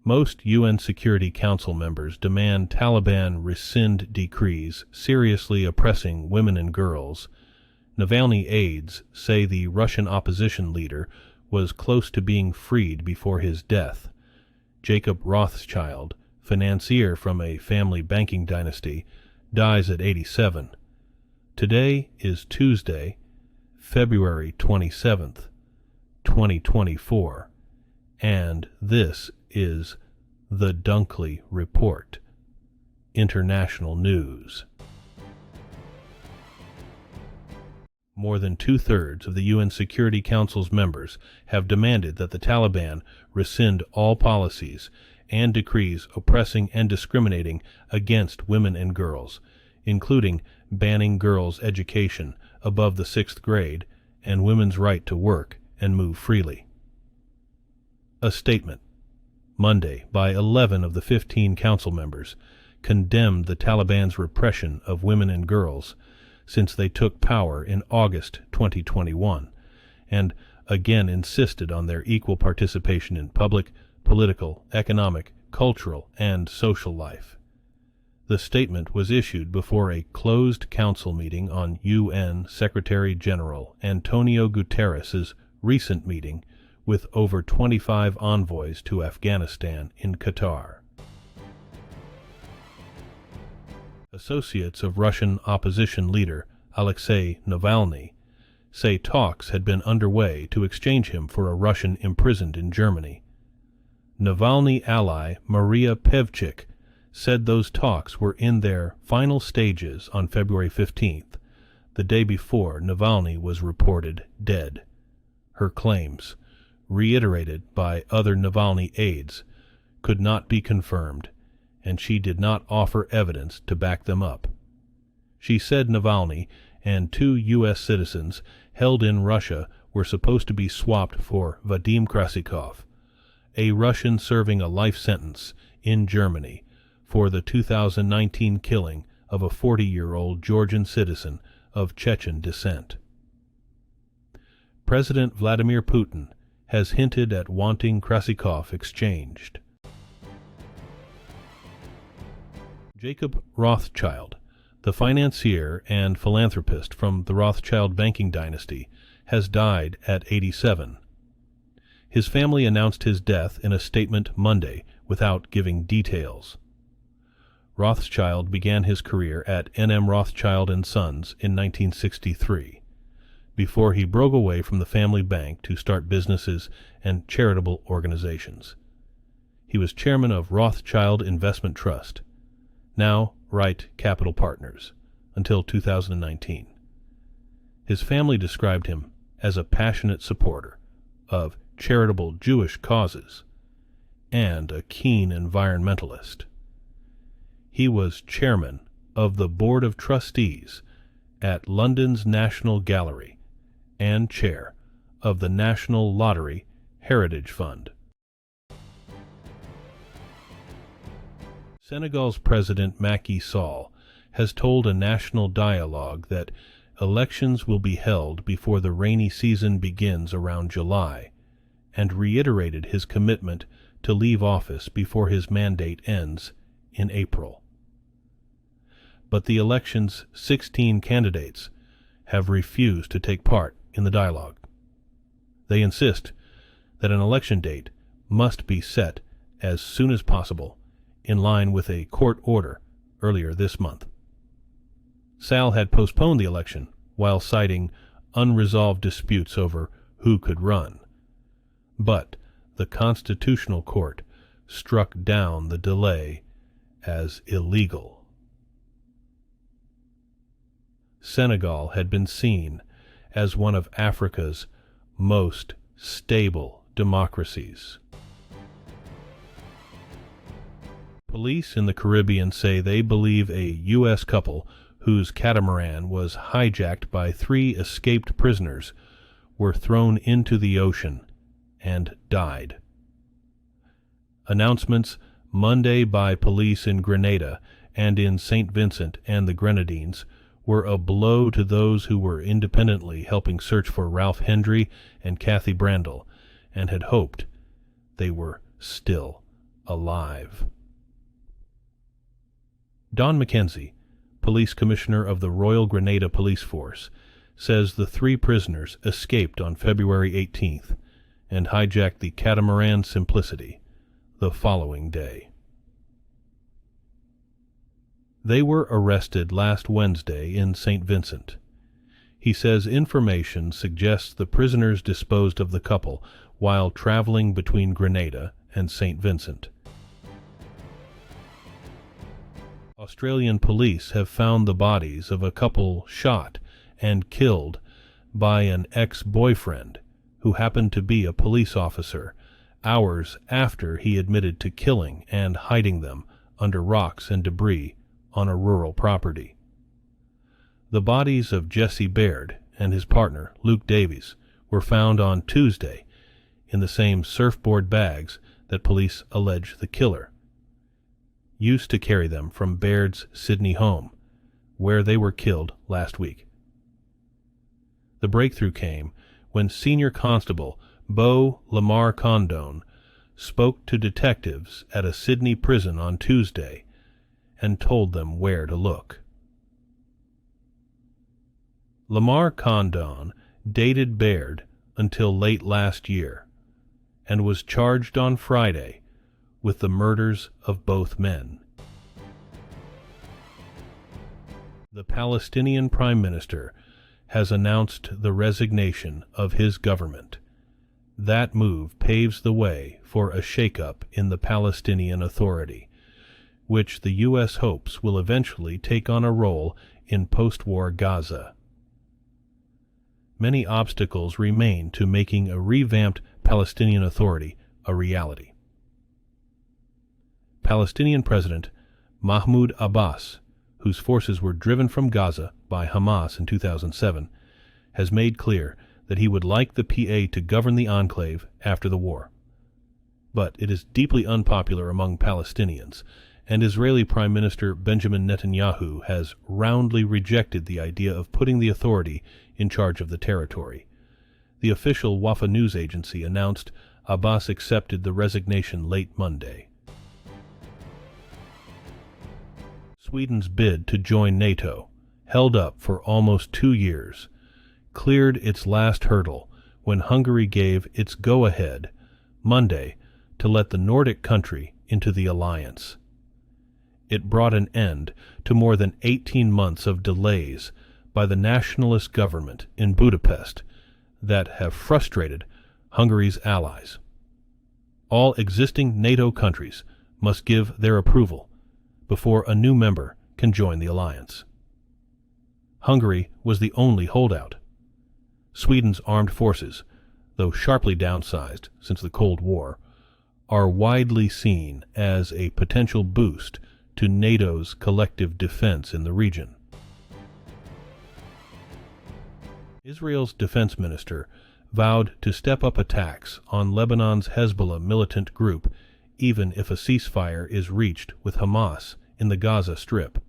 Most UN Security Council members demand Taliban rescind decrees seriously oppressing women and girls. Navalny aides say the Russian opposition leader was close to being freed before his death. Jacob Rothschild, financier from a family banking dynasty, dies at 87. Today is Tuesday, February 27th, 2024, and this is the Dunkley Report, International News. More than two-thirds of the UN Security Council's members have demanded that the Taliban rescind all policies and decrees oppressing and discriminating against women and girls, including banning girls' education above the 6th grade and women's right to work and move freely. A statement, Monday, by 11 of the 15 council members, condemned the Taliban's repression of women and girls since they took power in August 2021, and again insisted on their equal participation in public, political, economic, cultural, and social life. The statement was issued before a closed council meeting on UN Secretary-General Antonio Guterres' recent meeting with over 25 envoys to Afghanistan in Qatar. Associates of Russian opposition leader Alexei Navalny say talks had been underway to exchange him for a Russian imprisoned in Germany. Navalny ally Maria Pevchikh said those talks were in their final stages on February 15th, the day before Navalny was reported dead. Her claims, reiterated by other Navalny aides, could not be confirmed, and she did not offer evidence to back them up. She said Navalny and 2 U.S. citizens held in Russia were supposed to be swapped for Vadim Krasikov, a Russian serving a life sentence in Germany for the 2019 killing of a 40-year-old Georgian citizen of Chechen descent. President Vladimir Putin has hinted at wanting Krasikov exchanged. Jacob Rothschild, the financier and philanthropist from the Rothschild banking dynasty, has died at 87. His family announced his death in a statement Monday without giving details. Rothschild began his career at N.M. Rothschild & Sons in 1963, before he broke away from the family bank to start businesses and charitable organizations. He was chairman of Rothschild Investment Trust, now Wright Capital Partners, until 2019. His family described him as a passionate supporter of charitable Jewish causes and a keen environmentalist. He was chairman of the Board of Trustees at London's National Gallery and chair of the National Lottery Heritage Fund. Senegal's President Macky Sall has told a national dialogue that elections will be held before the rainy season begins around July, and reiterated his commitment to leave office before his mandate ends in April. But the election's 16 candidates have refused to take part in the dialogue. They insist that an election date must be set as soon as possible, in line with a court order earlier this month. Sall had postponed the election while citing unresolved disputes over who could run. But the Constitutional Court struck down the delay as illegal. Senegal had been seen as one of Africa's most stable democracies. Police in the Caribbean say they believe a U.S. couple whose catamaran was hijacked by 3 escaped prisoners were thrown into the ocean and died. Announcements Monday by police in Grenada and in St. Vincent and the Grenadines were a blow to those who were independently helping search for Ralph Hendry and Kathy Brandel and had hoped they were still alive. Don McKenzie, police commissioner of the Royal Grenada Police Force, says the 3 prisoners escaped on February 18th and hijacked the catamaran Simplicity the following day. They were arrested last Wednesday in St. Vincent. He says information suggests the prisoners disposed of the couple while traveling between Grenada and St. Vincent. Australian police have found the bodies of a couple shot and killed by an ex-boyfriend who happened to be a police officer hours after he admitted to killing and hiding them under rocks and debris on a rural property. The bodies of Jesse Baird and his partner, Luke Davies, were found on Tuesday in the same surfboard bags that police allege the killer used to carry them from Baird's Sydney home, where they were killed last week. The breakthrough came when Senior Constable Beau Lamar Condon spoke to detectives at a Sydney prison on Tuesday and told them where to look. Lamar Condon dated Baird until late last year and was charged on Friday with the murders of both men. The Palestinian Prime Minister has announced the resignation of his government. That move paves the way for a shakeup in the Palestinian Authority, which the U.S. hopes will eventually take on a role in post-war Gaza. Many obstacles remain to making a revamped Palestinian Authority a reality. Palestinian President Mahmoud Abbas, whose forces were driven from Gaza by Hamas in 2007, has made clear that he would like the PA to govern the enclave after the war. But it is deeply unpopular among Palestinians, and Israeli Prime Minister Benjamin Netanyahu has roundly rejected the idea of putting the authority in charge of the territory. The official Wafa news agency announced Abbas accepted the resignation late Monday. Sweden's bid to join NATO, held up for almost 2 years, cleared its last hurdle when Hungary gave its go-ahead Monday to let the Nordic country into the alliance. It brought an end to more than 18 months of delays by the nationalist government in Budapest that have frustrated Hungary's allies. All existing NATO countries must give their approval before a new member can join the alliance. Hungary was the only holdout. Sweden's armed forces, though sharply downsized since the Cold War, are widely seen as a potential boost to NATO's collective defense in the region. Israel's defense minister vowed to step up attacks on Lebanon's Hezbollah militant group even if a ceasefire is reached with Hamas in the Gaza Strip.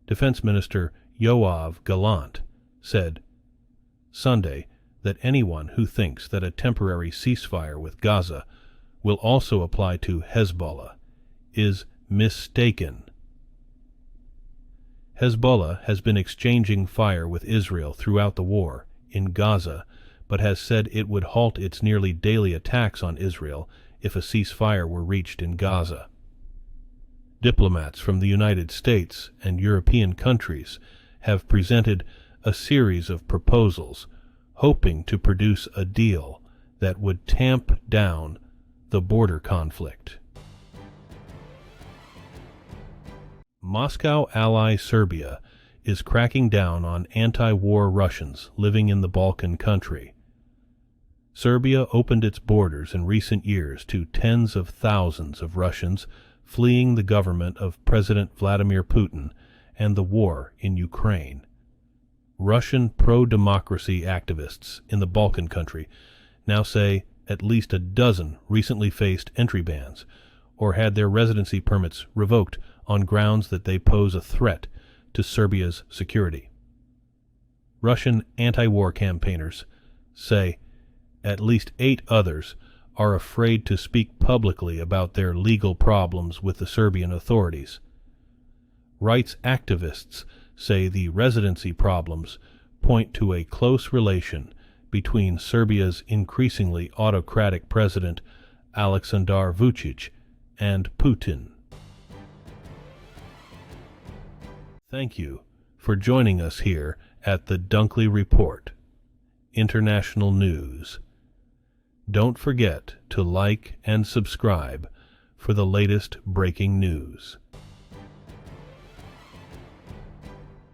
Defense Minister Yoav Gallant said Sunday that anyone who thinks that a temporary ceasefire with Gaza will also apply to Hezbollah is mistaken. Hezbollah has been exchanging fire with Israel throughout the war in Gaza, but has said it would halt its nearly daily attacks on Israel if a ceasefire were reached in Gaza. Diplomats from the United States and European countries have presented a series of proposals hoping to produce a deal that would tamp down the border conflict. Moscow ally Serbia is cracking down on anti-war Russians living in the Balkan country. Serbia opened its borders in recent years to tens of thousands of Russians fleeing the government of President Vladimir Putin and the war in Ukraine. Russian pro-democracy activists in the Balkan country now say at least a dozen recently faced entry bans or had their residency permits revoked on grounds that they pose a threat to Serbia's security. Russian anti-war campaigners say at least 8 others are afraid to speak publicly about their legal problems with the Serbian authorities. Rights activists say the residency problems point to a close relation between Serbia's increasingly autocratic president Aleksandar Vučić and Putin. Thank you for joining us here at the Dunkley Report, International News. Don't forget to like and subscribe for the latest breaking news.